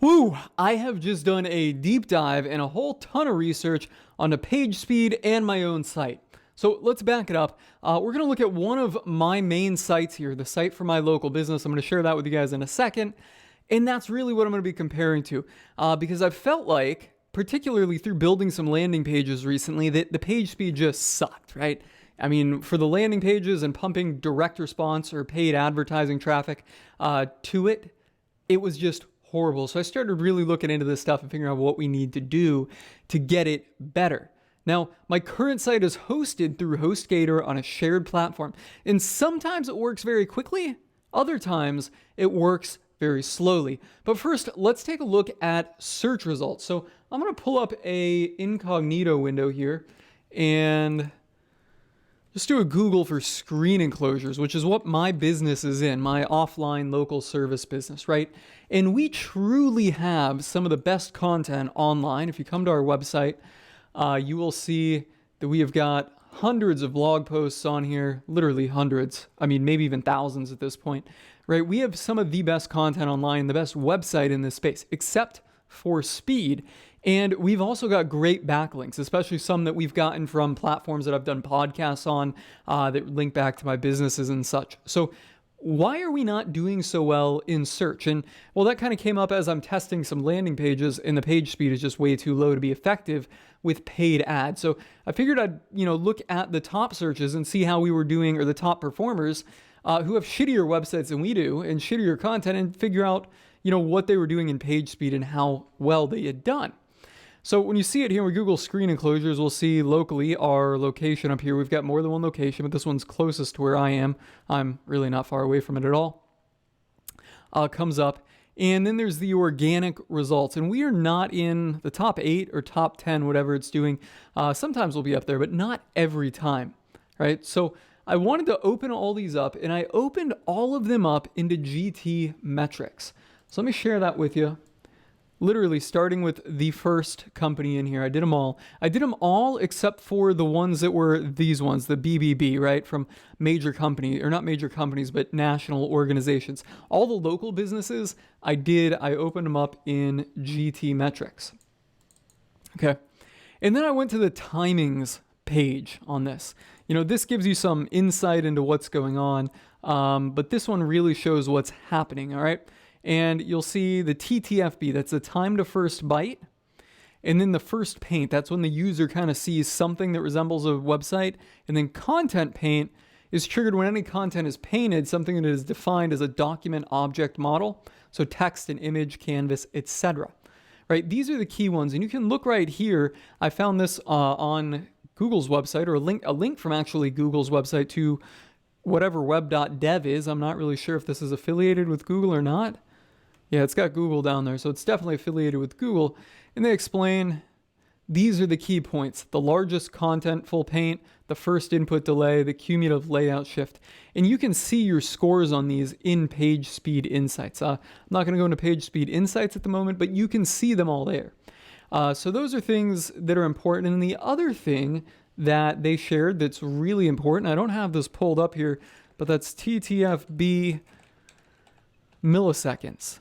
Woo! I have just done a deep dive and a whole ton of research on the page speed and my own site. So let's back it up. We're going to look at one of my main sites here, the site for my local business. I'm going to share that with you guys in a second. And that's really what I'm going to be comparing to because I've felt like, particularly through building some landing pages recently, that the page speed just sucked, right? I mean, for the landing pages and pumping direct response or paid advertising traffic to it, it was just horrible. So I started really looking into this stuff and figuring out what we need to do to get it better. Now, my current site is hosted through HostGator on a shared platform. And sometimes it works very quickly. Other times it works very slowly. But first, let's take a look at search results. So I'm going to pull up a incognito window here and just do a Google for screen enclosures, which is what my business is in, my offline local service business, right? And we truly have some of the best content online. If you come to our website, you will see that we have got hundreds of blog posts on here, literally hundreds. I mean, maybe even thousands at this point, right? We have some of the best content online, the best website in this space, except for speed. And we've also got great backlinks, especially some that we've gotten from platforms that I've done podcasts on that link back to my businesses and such. So why are we not doing so well in search? And well, that kind of came up as I'm testing some landing pages and the page speed is just way too low to be effective with paid ads. So I figured I'd, look at the top searches and see how we were doing, or the top performers who have shittier websites than we do and shittier content, and figure out, what they were doing in page speed and how well they had done. So when you see it here, we Google screen enclosures, we'll see locally our location up here. We've got more than one location, but this one's closest to where I am. I'm really not far away from it at all. Comes up. And then there's the organic results. And we are not in the top 8 or top 10, whatever it's doing. Sometimes we'll be up there, but not every time, right? So I wanted to open all these up, and I opened all of them up into GT metrics. So let me share that with you. Literally starting with the first company in here. I did them all. I did them all except for the ones that were these ones, the BBB, right? From major company, or not major companies, but national organizations. All the local businesses I opened them up in GT metrics. Okay. And then I went to the timings page on this. This gives you some insight into what's going on. But this one really shows what's happening. All right. And you'll see the TTFB, that's the time to first byte. And then the first paint, that's when the user kind of sees something that resembles a website. And then content paint is triggered when any content is painted, something that is defined as a document object model. So text and image, canvas, etc. Right? These are the key ones. And you can look right here. I found this on Google's website, or a link from actually Google's website to whatever web.dev is. I'm not really sure if this is affiliated with Google or not. Yeah, it's got Google down there, so it's definitely affiliated with Google. And they explain these are the key points: the largest contentful paint, the first input delay, the cumulative layout shift. And you can see your scores on these in Page Speed Insights. I'm not going to go into Page Speed Insights at the moment, but you can see them all there. So those are things that are important. And the other thing that they shared that's really important, I don't have this pulled up here, but that's TTFB milliseconds.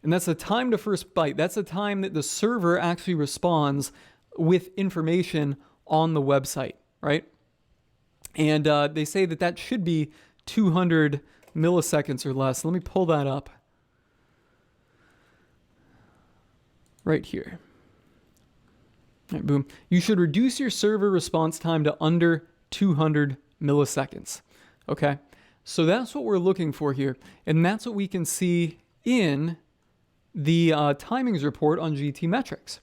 And that's the time to first byte. That's the time that the server actually responds with information on the website, right? And they say that should be 200 milliseconds or less. Let me pull that up right here. All right, boom. You should reduce your server response time to under 200 milliseconds. Okay? So that's what we're looking for here. And that's what we can see in the timings report on GT metrics.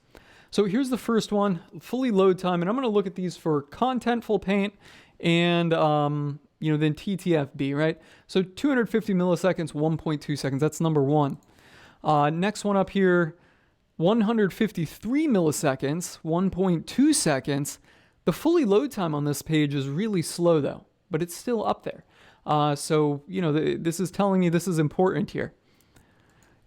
So here's the first one, fully load time. And I'm going to look at these for contentful paint and, then TTFB, right? So 250 milliseconds, 1.2 seconds. That's number one. Next one up here, 153 milliseconds, 1.2 seconds. The fully load time on this page is really slow though, but it's still up there. So this is telling me this is important here.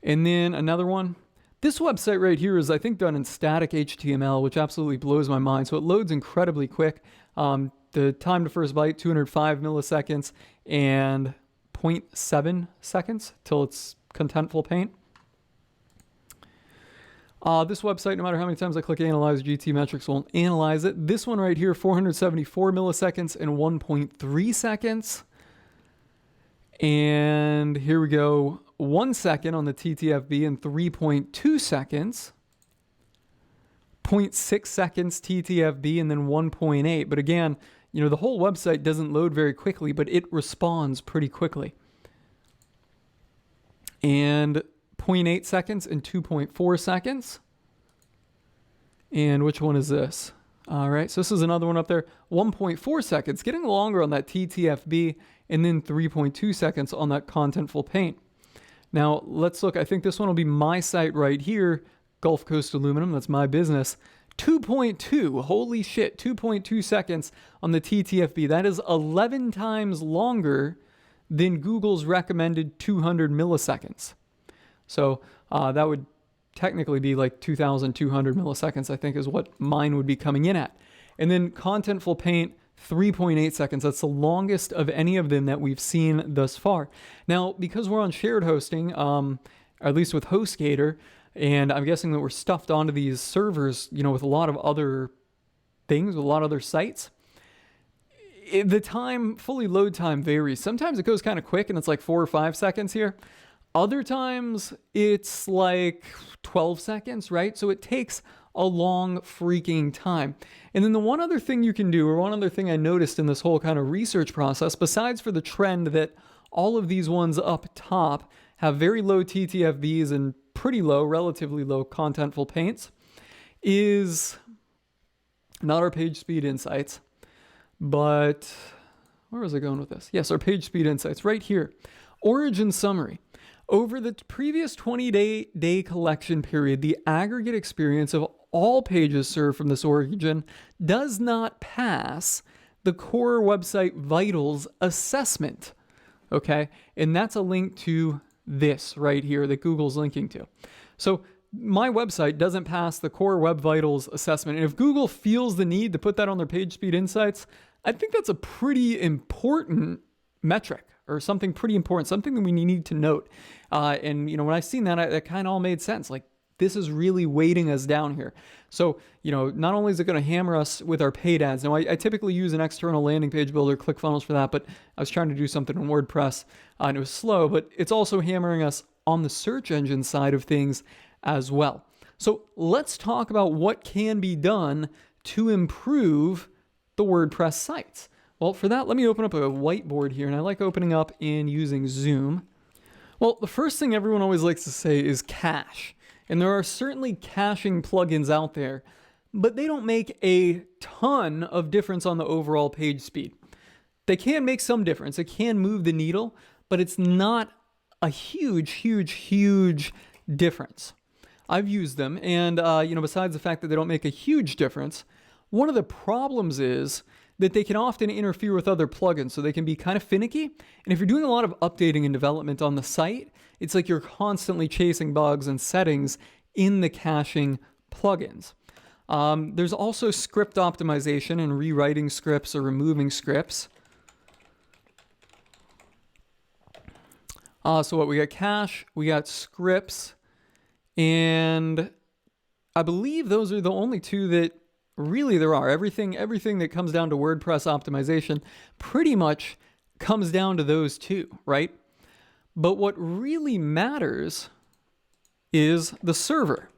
And then another one. This website right here is, I think, done in static HTML, which absolutely blows my mind. So it loads incredibly quick. The time to first byte, 205 milliseconds and 0.7 seconds till it's contentful paint. This website, no matter how many times I click analyze, GT metrics won't analyze it. This one right here, 474 milliseconds and 1.3 seconds. And here we go, 1 second on the TTFB and 3.2 seconds. 0.6 seconds TTFB and then 1.8. But again, you know, the whole website doesn't load very quickly, but it responds pretty quickly. And 0.8 seconds and 2.4 seconds. And which one is this? All right, so this is another one up there. 1.4 seconds, getting longer on that TTFB, and then 3.2 seconds on that Contentful Paint. Now, let's look. I think this one will be my site right here, Gulf Coast Aluminum. That's my business. 2.2, holy shit, 2.2 seconds on the TTFB. That is 11 times longer than Google's recommended 200 milliseconds. So that would technically be like 2,200 milliseconds, I think is what mine would be coming in at. And then Contentful Paint, 3.8 seconds. That's the longest of any of them that we've seen thus far. Now, because we're on shared hosting, or at least with HostGator, and I'm guessing that we're stuffed onto these servers, you know, with a lot of other things, with a lot of other sites, the time, fully load time varies. Sometimes it goes kind of quick and it's like 4 or 5 seconds here. Other times it's like 12 seconds, right? So it takes a long freaking time. And then the one other thing you can do, or one other thing I noticed in this whole kind of research process, besides for the trend that all of these ones up top have very low TTFBs and pretty low, relatively low Contentful Paints, is not our page speed insights, but where was I going with this? Yes, our page speed insights right here. Origin summary. Over the previous 20-day collection period, the aggregate experience of all pages served from this origin does not pass the core website vitals assessment. Okay, and that's a link to this right here that Google's linking to. So my website doesn't pass the core web vitals assessment. And if Google feels the need to put that on their page speed insights, I think that's a pretty important metric, or something pretty important, something that we need to note. And, you know, when I've seen that, it kind of all made sense. Like, this is really weighting us down here. So, you know, not only is it going to hammer us with our paid ads. Now, I typically use an external landing page builder, ClickFunnels, for that, but I was trying to do something in WordPress, and it was slow, but it's also hammering us on the search engine side of things as well. So let's talk about what can be done to improve the WordPress sites. Well, for that, let me open up a whiteboard here, and I like opening up and using Zoom. Well, the first thing everyone always likes to say is cache. And there are certainly caching plugins out there, but they don't make a ton of difference on the overall page speed. They can make some difference. It can move the needle, but it's not a huge difference. I've used them, and you know, besides the fact that they don't make a huge difference, one of the problems is that they can often interfere with other plugins, so they can be kind of finicky. And if you're doing a lot of updating and development on the site, it's like you're constantly chasing bugs and settings in the caching plugins. There's also script optimization and rewriting scripts or removing scripts. So what we got: cache, we got scripts, and I believe those are the only two that really there are. Everything that comes down to WordPress optimization pretty much comes down to those two, right? But what really matters is the server.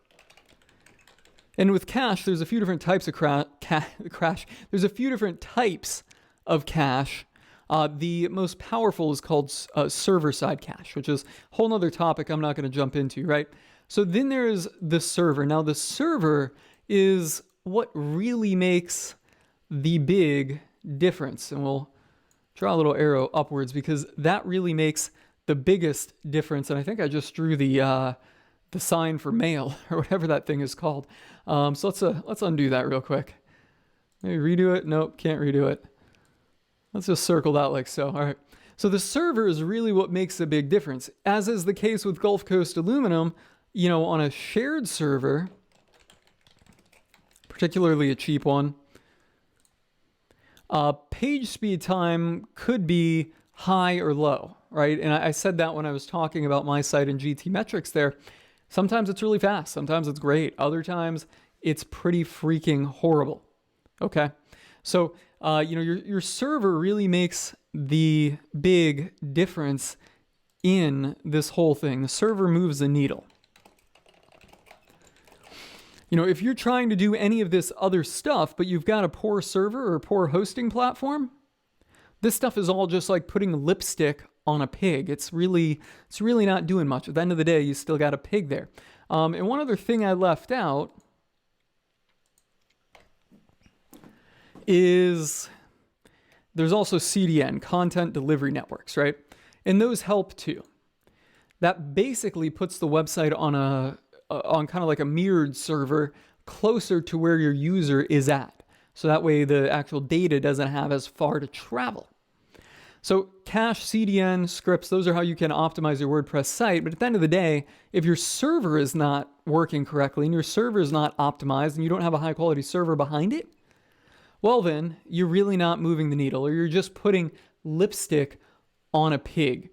And with cache, there's a few different types of There's a few different types of cache. The most powerful is called server-side cache, which is a whole nother topic I'm not going to jump into, right? So then there's the server. Now the server is what really makes the big difference. And we'll draw a little arrow upwards because that really makes the biggest difference. And I think I just drew the sign for mail or whatever that thing is called. So let's undo that real quick. Maybe redo it. Nope, can't redo it. Let's just circle that like so. All right. So the server is really what makes a big difference. As is the case with Gulf Coast Aluminum, you know, on a shared server, particularly a cheap one, page speed time could be high or low, right? And I said that when I was talking about my site in GT metrics there. Sometimes it's really fast. Sometimes it's great. Other times it's pretty freaking horrible. Okay. So, your server really makes the big difference in this whole thing. The server moves the needle. If you're trying to do any of this other stuff, but you've got a poor server or a poor hosting platform, this stuff is all just like putting lipstick on a pig. It's really not doing much. At the end of the day, you still got a pig there. And one other thing I left out is there's also CDN, Content Delivery Networks, right? And those help too. That basically puts the website on kind of like a mirrored server closer to where your user is at. So that way the actual data doesn't have as far to travel. So cache, CDN, scripts, those are how you can optimize your WordPress site. But at the end of the day, if your server is not working correctly and your server is not optimized and you don't have a high quality server behind it, well then, you're really not moving the needle, or you're just putting lipstick on a pig.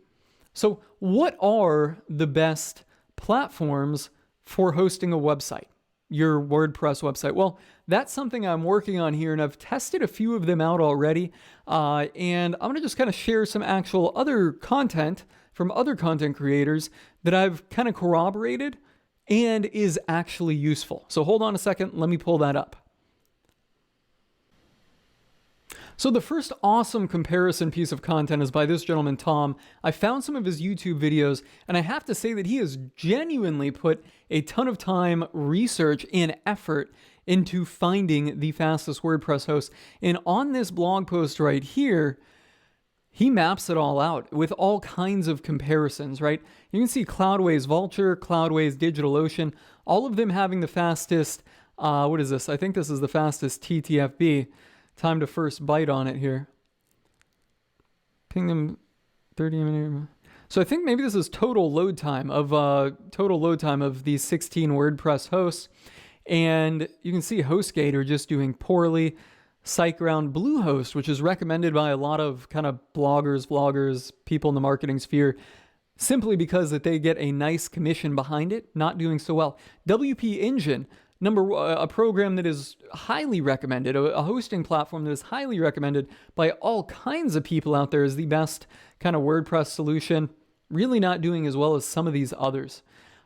So what are the best platforms for hosting a website, your WordPress website? Well, that's something I'm working on here, and I've tested a few of them out already. And I'm going to just kind of share some actual other content from other content creators that I've kind of corroborated and is actually useful. So hold on a second. Let me pull that up. So the first awesome comparison piece of content is by this gentleman, Tom. I found some of his YouTube videos, and I have to say that he has genuinely put a ton of time, research, and effort into finding the fastest WordPress host. And on this blog post right here, he maps it all out with all kinds of comparisons, right? You can see Cloudways Vultr, Cloudways DigitalOcean, all of them having the fastest, what is this? I think this is the fastest TTFB. Time to first bite on it here. Ping them 30 minutes. So I think maybe this is total load time of these 16 WordPress hosts. And you can see HostGator just doing poorly. SiteGround, Bluehost, which is recommended by a lot of kind of bloggers, vloggers, people in the marketing sphere, simply because that they get a nice commission behind it, not doing so well. WP Engine, a program that is highly recommended, a hosting platform that is highly recommended by all kinds of people out there, is the best kind of WordPress solution, really not doing as well as some of these others.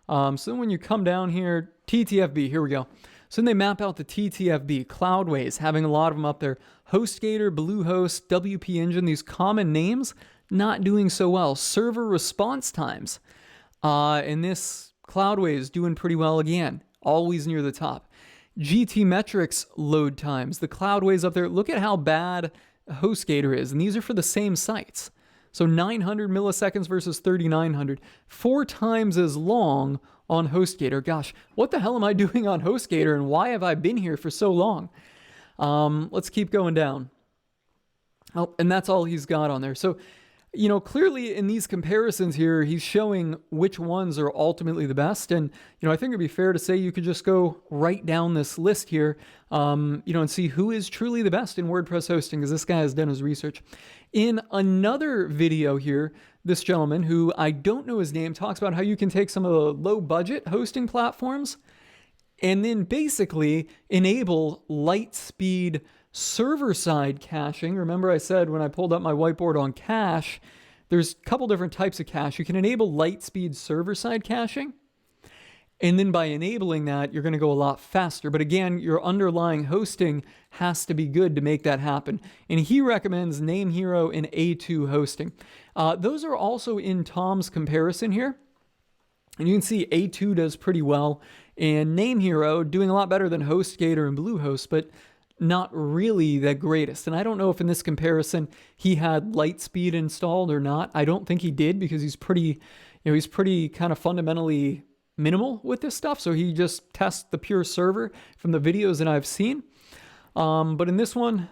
So when you come down here, TTFB, here we go. So then they map out the TTFB, Cloudways, having a lot of them up there. HostGator, Bluehost, WP Engine, these common names, not doing so well. Server response times. And this Cloudways doing pretty well again. Always near the top. GT metrics load times. The Cloudways up there. Look at how bad HostGator is. And these are for the same sites. So 900 milliseconds versus 3,900. 4 times as long on HostGator. Gosh, what the hell am I doing on HostGator, and why have I been here for so long? Let's keep going down. Oh, and that's all he's got on there. So, clearly in these comparisons here, he's showing which ones are ultimately the best. And, I think it'd be fair to say you could just go right down this list here, and see who is truly the best in WordPress hosting, because this guy has done his research. In another video here, this gentleman, who I don't know his name, talks about how you can take some of the low budget hosting platforms and then basically enable light speed server-side caching. Remember I said when I pulled up my whiteboard on cache, there's a couple different types of cache. You can enable light speed server-side caching, and then by enabling that, you're going to go a lot faster. But again, your underlying hosting has to be good to make that happen. And he recommends NameHero and A2 hosting. Those are also in Tom's comparison here. And you can see A2 does pretty well, and NameHero doing a lot better than HostGator and Bluehost, but not really the greatest. And I don't know if in this comparison he had Lightspeed installed or not. I don't think he did, because he's pretty kind of fundamentally minimal with this stuff. So he just tests the pure server from the videos that I've seen. But in this one,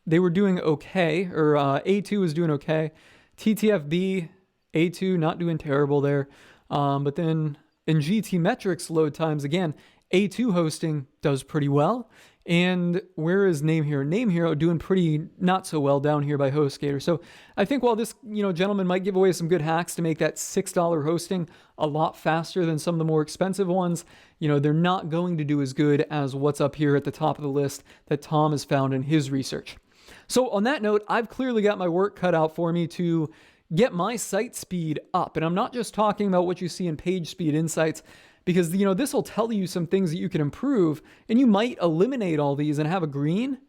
they were doing okay, or A2 was doing okay. TTFB, A2 not doing terrible there. But then in GT metrics load times, again, A2 hosting does pretty well. And where is NameHero? NameHero doing pretty not so well down here by HostGator. So I think while this gentleman might give away some good hacks to make that $6 hosting a lot faster than some of the more expensive ones, you know, they're not going to do as good as what's up here at the top of the list that Tom has found in his research. So on that note, I've clearly got my work cut out for me to get my site speed up. And I'm not just talking about what you see in page speed insights, because, you know, this will tell you some things that you can improve, and you might eliminate all these and have a green,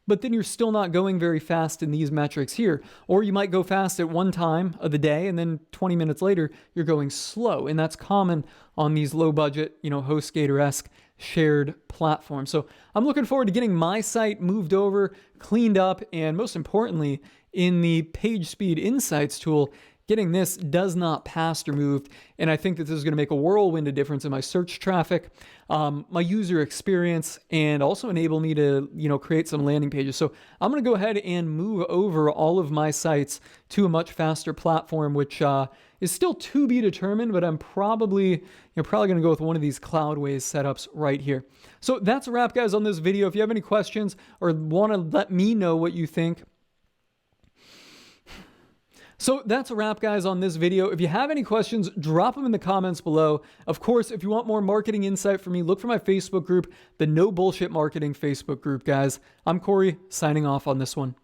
but then you're still not going very fast in these metrics here. Or you might go fast at one time of the day, and then 20 minutes later, you're going slow. And that's common on these low budget, you know, HostGator-esque shared platforms. So I'm looking forward to getting my site moved over, cleaned up, and most importantly, in the page speed insights tool, getting this does not pass removed. And I think that this is going to make a whirlwind of difference in my search traffic, my user experience, and also enable me to, you know, create some landing pages. So I'm going to go ahead and move over all of my sites to a much faster platform, which is still to be determined, but I'm probably going to go with one of these Cloudways setups right here. So that's a wrap, guys, on this video. If you have any questions or want to let me know what you think, so that's a wrap, guys, on this video. If you have any questions, drop them in the comments below. Of course, if you want more marketing insight from me, look for my Facebook group, the No Bullshit Marketing Facebook group, guys. I'm Corey, signing off on this one.